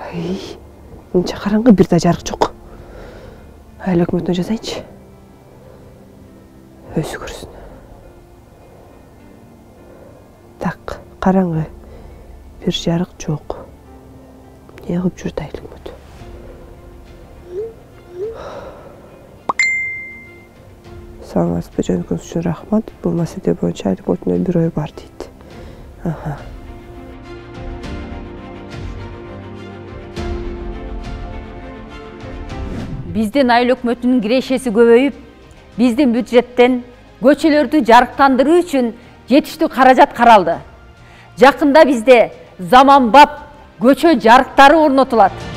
Мынча караңгы, бир да жарык жок. Айыл өкмөтүнө жазайчы. Өзү көрсүн. Так, караңгы. Бир жарык жок. Не кылып жүрдү айыл өкмөтү? Саламатсызбы, жөнөкөңүз үчүн рахмат. Бул маселе боюнча айыл өкмөтүнө бир ой бар дейт. Биздин айыл өкмөтүнүн кирешеси көбөйүп, биздин бюджеттен көчөлөрдү жарыктандыруу үчүн жетиштүү каражат каралды. Жакында бизде заманбап көчө жарыктары орнотулат.